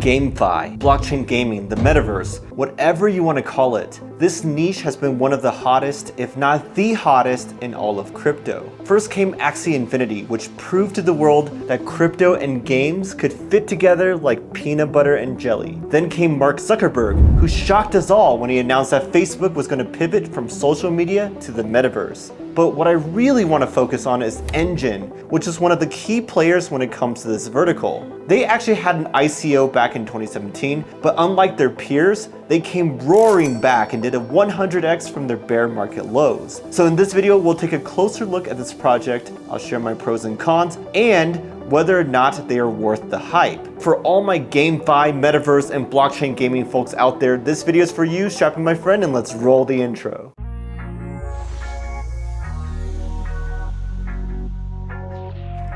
GameFi, blockchain gaming, the Metaverse, whatever you want to call it, this niche has been one of the hottest, if not the hottest, in all of crypto. First came Axie Infinity, which proved to the world that crypto and games could fit together like peanut butter and jelly. Then came Mark Zuckerberg, who shocked us all when he announced that Facebook was going to pivot from social media to the Metaverse. But what I really want to focus on is Enjin, which is one of the key players when it comes to this vertical. They actually had an ICO back in 2017, but unlike their peers, they came roaring back and did a 100x from their bear market lows. So in this video, we'll take a closer look at this project. I'll share my pros and cons and whether or not they are worth the hype. For all my GameFi, Metaverse, and blockchain gaming folks out there, this video is for you. Strap in, my friend, and let's roll the intro.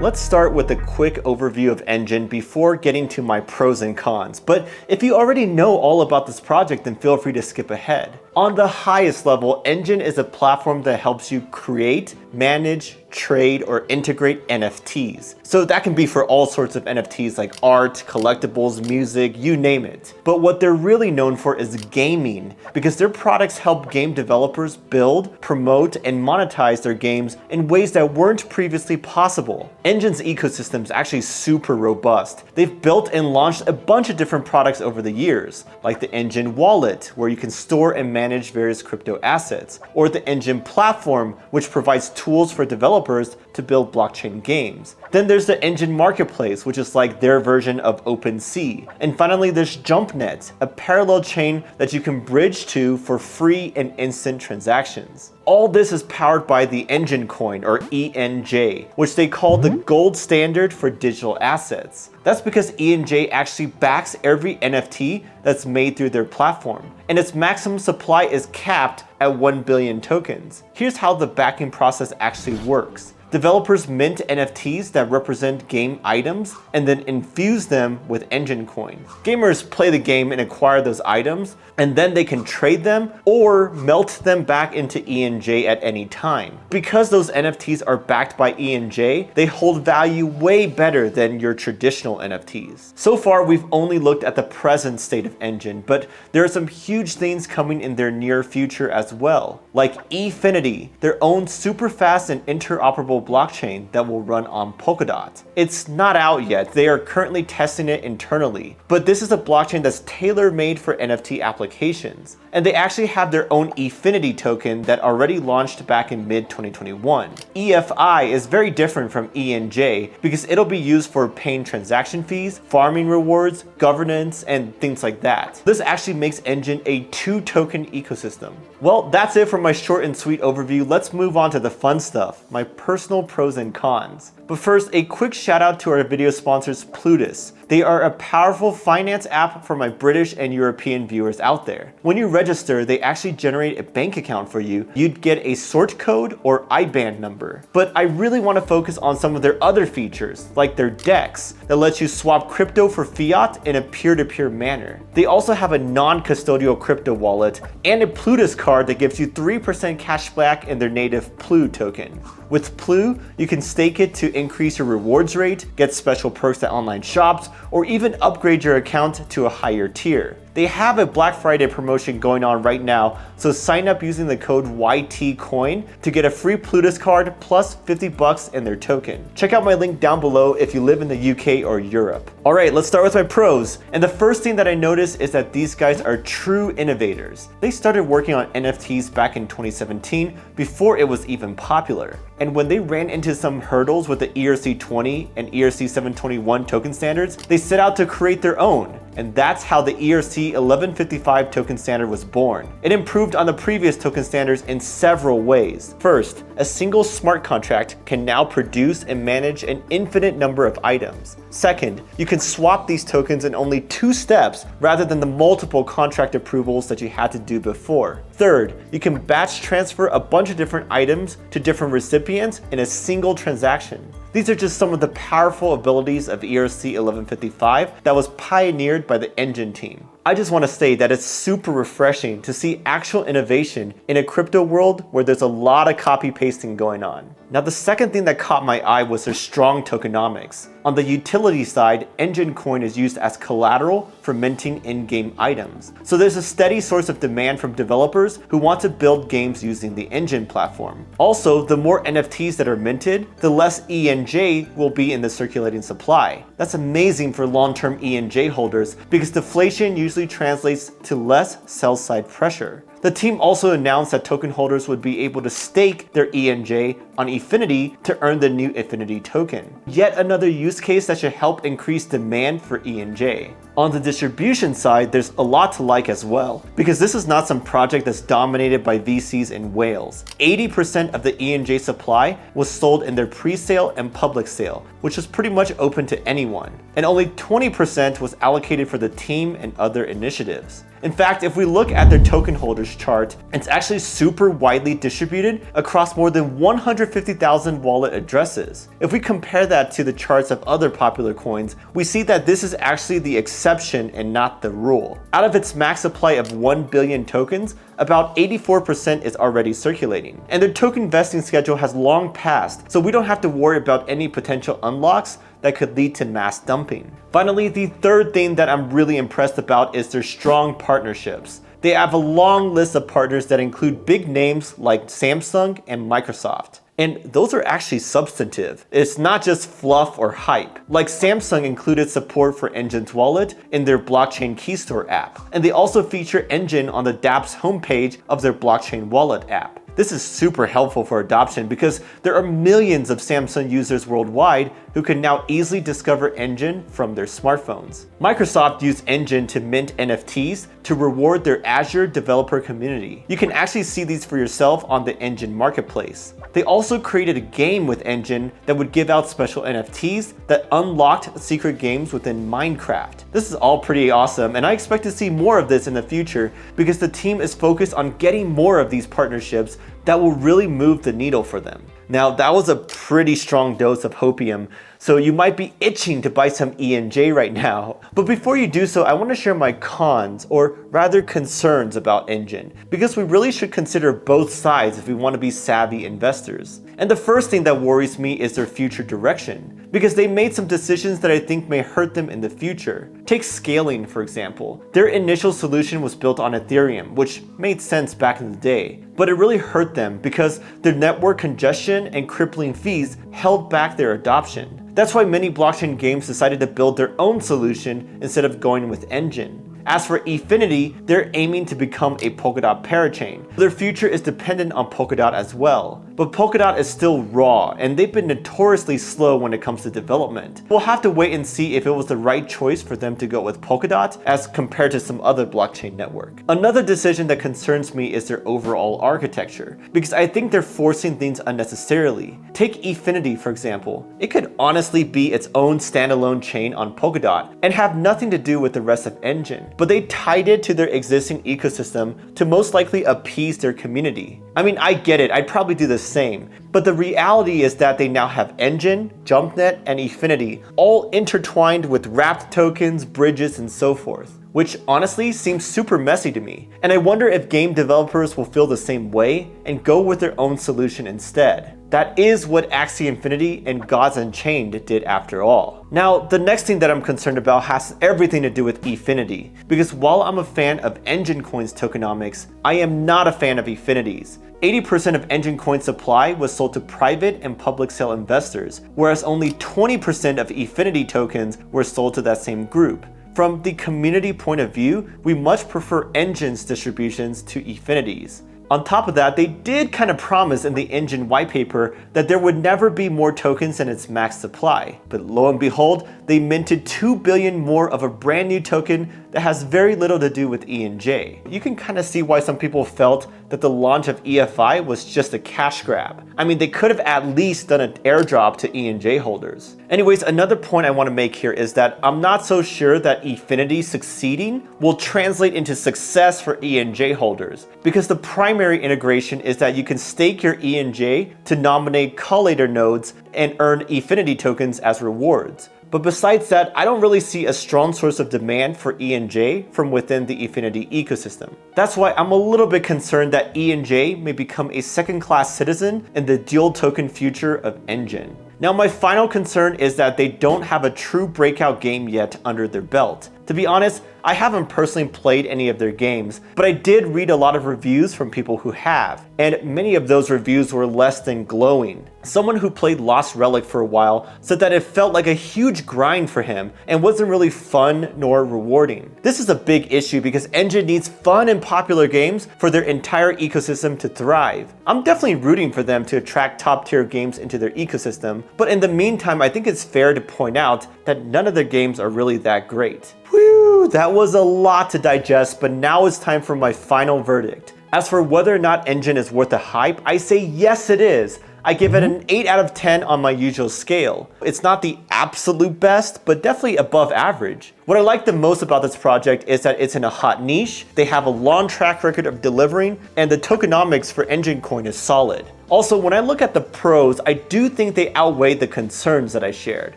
Let's start with a quick overview of Enjin before getting to my pros and cons. But if you already know all about this project, then feel free to skip ahead. On the highest level, Enjin is a platform that helps you create, manage, trade, or integrate NFTs. So that can be for all sorts of NFTs like art, collectibles, music, you name it. But what they're really known for is gaming, because their products help game developers build, promote, and monetize their games in ways that weren't previously possible. Enjin's ecosystem is actually super robust. They've built and launched a bunch of different products over the years, like the Enjin Wallet, where you can store and manage various crypto assets, or the Enjin Platform, which provides tools for developers to build blockchain games. Then there's the Enjin Marketplace, which is like their version of OpenSea. And finally, there's JumpNet, a parallel chain that you can bridge to for free and instant transactions. All this is powered by the Enjin Coin, or ENJ, which they call the gold standard for digital assets. That's because ENJ actually backs every NFT that's made through their platform, and its maximum supply is capped at 1 billion tokens. Here's how the backing process actually works. Developers mint NFTs that represent game items and then infuse them with Enjin Coin. Gamers play the game and acquire those items, and then they can trade them or melt them back into ENJ at any time. Because those NFTs are backed by ENJ, they hold value way better than your traditional NFTs. So far, we've only looked at the present state of Enjin, but there are some huge things coming in their near future as well, like Efinity, their own super fast and interoperable blockchain that will run on Polkadot. It's not out yet. They are currently testing it internally, but this is a blockchain that's tailor-made for NFT applications. And they actually have their own Efinity token that already launched back in mid-2021. EFI is very different from ENJ because it'll be used for paying transaction fees, farming rewards, governance, and things like that. This actually makes Enjin a two-token ecosystem. Well, that's it for my short and sweet overview. Let's move on to the fun stuff, my personal pros and cons. But first, a quick shout out to our video sponsors, Plutus. They are a powerful finance app for my British and European viewers out there. When you register, they actually generate a bank account for you. You'd get a sort code or IBAN number. But I really want to focus on some of their other features, like their DEX that lets you swap crypto for fiat in a peer-to-peer manner. They also have a non-custodial crypto wallet and a Plutus card that gives you 3% cash back in their native Plu token. With Plu, you can stake it to increase your rewards rate, get special perks at online shops, or even upgrade your account to a higher tier. They have a Black Friday promotion going on right now, so sign up using the code YTCoin to get a free Plutus card plus 50 bucks in their token. Check out my link down below if you live in the UK or Europe. All right, let's start with my pros. And the first thing that I noticed is that these guys are true innovators. They started working on NFTs back in 2017 before it was even popular. And when they ran into some hurdles with the ERC20 and ERC721 token standards, they set out to create their own. And that's how the ERC1155 token standard was born. It improved on the previous token standards in several ways. First, a single smart contract can now produce and manage an infinite number of items. Second, you can swap these tokens in only 2 steps rather than the multiple contract approvals that you had to do before. Third, you can batch transfer a bunch of different items to different recipients in a single transaction. These are just some of the powerful abilities of ERC 1155 that was pioneered by the Enjin team. I just want to say that it's super refreshing to see actual innovation in a crypto world where there's a lot of copy pasting going on. Now, the second thing that caught my eye was their strong tokenomics. On the utility side, Enjin Coin is used as collateral for minting in-game items. So there's a steady source of demand from developers who want to build games using the Enjin platform. Also, the more NFTs that are minted, the less ENJ will be in the circulating supply. That's amazing for long-term ENJ holders because deflation usually translates to less sell-side pressure. The team also announced that token holders would be able to stake their ENJ on Efinity to earn the new Efinity token. Yet another use case that should help increase demand for ENJ. On the distribution side, there's a lot to like as well, because this is not some project that's dominated by VCs in whales. 80% of the ENJ supply was sold in their pre-sale and public sale, which was pretty much open to anyone. And only 20% was allocated for the team and other initiatives. In fact, if we look at their token holders chart, it's actually super widely distributed across more than 150,000 wallet addresses. If we compare that to the charts of other popular coins, we see that this is actually the exception and not the rule. Out of its max supply of 1 billion tokens, about 84% is already circulating. And their token vesting schedule has long passed, so we don't have to worry about any potential unlocks that could lead to mass dumping. Finally, the third thing that I'm really impressed about is their strong partnerships. They have a long list of partners that include big names like Samsung and Microsoft. And those are actually substantive. It's not just fluff or hype. Like Samsung included support for Enjin's wallet in their blockchain key store app. And they also feature Enjin on the dApp's homepage of their blockchain wallet app. This is super helpful for adoption because there are millions of Samsung users worldwide who can now easily discover Enjin from their smartphones. Microsoft used Enjin to mint NFTs to reward their Azure developer community. You can actually see these for yourself on the Enjin marketplace. They also created a game with Enjin that would give out special NFTs that unlocked secret games within Minecraft. This is all pretty awesome, and I expect to see more of this in the future because the team is focused on getting more of these partnerships that will really move the needle for them. Now, that was a pretty strong dose of hopium, so you might be itching to buy some ENJ right now. But before you do so, I want to share my cons, or rather concerns about Enjin, because we really should consider both sides if we want to be savvy investors. And the first thing that worries me is their future direction, because they made some decisions that I think may hurt them in the future. Take scaling, for example. Their initial solution was built on Ethereum, which made sense back in the day, but it really hurt them because their network congestion and crippling fees held back their adoption. That's why many blockchain games decided to build their own solution instead of going with Enjin. As for Efinity, they're aiming to become a Polkadot parachain. Their future is dependent on Polkadot as well. But Polkadot is still raw, and they've been notoriously slow when it comes to development. We'll have to wait and see if it was the right choice for them to go with Polkadot as compared to some other blockchain network. Another decision that concerns me is their overall architecture, because I think they're forcing things unnecessarily. Take Efinity, for example. It could honestly be its own standalone chain on Polkadot and have nothing to do with the rest of Enjin. But they tied it to their existing ecosystem to most likely appease their community. I mean, I get it, I'd probably do the same, but the reality is that they now have Enjin, JumpNet, and Efinity all intertwined with wrapped tokens, bridges, and so forth, which honestly seems super messy to me. And I wonder if game developers will feel the same way and go with their own solution instead. That is what Axie Infinity and Gods Unchained did after all. Now, the next thing that I'm concerned about has everything to do with Efinity, because while I'm a fan of Enjin Coin's tokenomics, I am not a fan of Efinity's. 80% of Enjin Coin's supply was sold to private and public sale investors, whereas only 20% of Efinity tokens were sold to that same group. From the community point of view, we much prefer Enjin's distributions to Efinity's. On top of that, they did kind of promise in the Enjin white paper that there would never be more tokens than its max supply. But lo and behold, they minted 2 billion more of a brand new token that has very little to do with ENJ. You can kind of see why some people felt that the launch of EFI was just a cash grab. I mean, they could have at least done an airdrop to ENJ holders. Anyways, another point I want to make here is that I'm not so sure that Efinity succeeding will translate into success for ENJ holders, because the primary integration is that you can stake your ENJ to nominate collator nodes and earn Efinity tokens as rewards. But besides that, I don't really see a strong source of demand for ENJ from within the Efinity ecosystem. That's why I'm a little bit concerned that ENJ may become a second-class citizen in the dual token future of Enjin. Now, my final concern is that they don't have a true breakout game yet under their belt. To be honest, I haven't personally played any of their games, but I did read a lot of reviews from people who have, and many of those reviews were less than glowing. Someone who played Lost Relic for a while said that it felt like a huge grind for him and wasn't really fun nor rewarding. This is a big issue because Enjin needs fun and popular games for their entire ecosystem to thrive. I'm definitely rooting for them to attract top-tier games into their ecosystem, but in the meantime, I think it's fair to point out that none of their games are really that great. Whew, that was a lot to digest, but now it's time for my final verdict. As for whether or not Enjin is worth the hype, I say yes it is. I give it an 8 out of 10 on my usual scale. It's not the absolute best, but definitely above average. What I like the most about this project is that it's in a hot niche, they have a long track record of delivering, and the tokenomics for Enjin Coin is solid. Also, when I look at the pros, I do think they outweigh the concerns that I shared.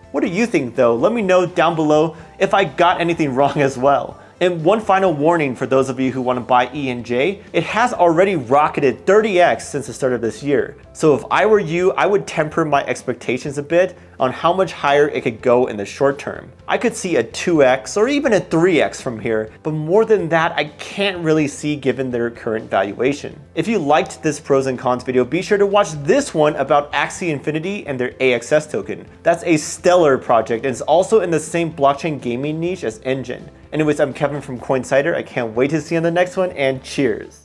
What do you think though? Let me know down below if I got anything wrong as well. And one final warning for those of you who want to buy ENJ, it has already rocketed 30x since the start of this year. So if I were you, I would temper my expectations a bit on how much higher it could go in the short term. I could see a 2x or even a 3x from here, but more than that, I can't really see given their current valuation. If you liked this pros and cons video, be sure to watch this one about Axie Infinity and their AXS token. That's a stellar project and it's also in the same blockchain gaming niche as Enjin. Anyways, I'm Kevin from Coinsider. I can't wait to see you on the next one, and cheers.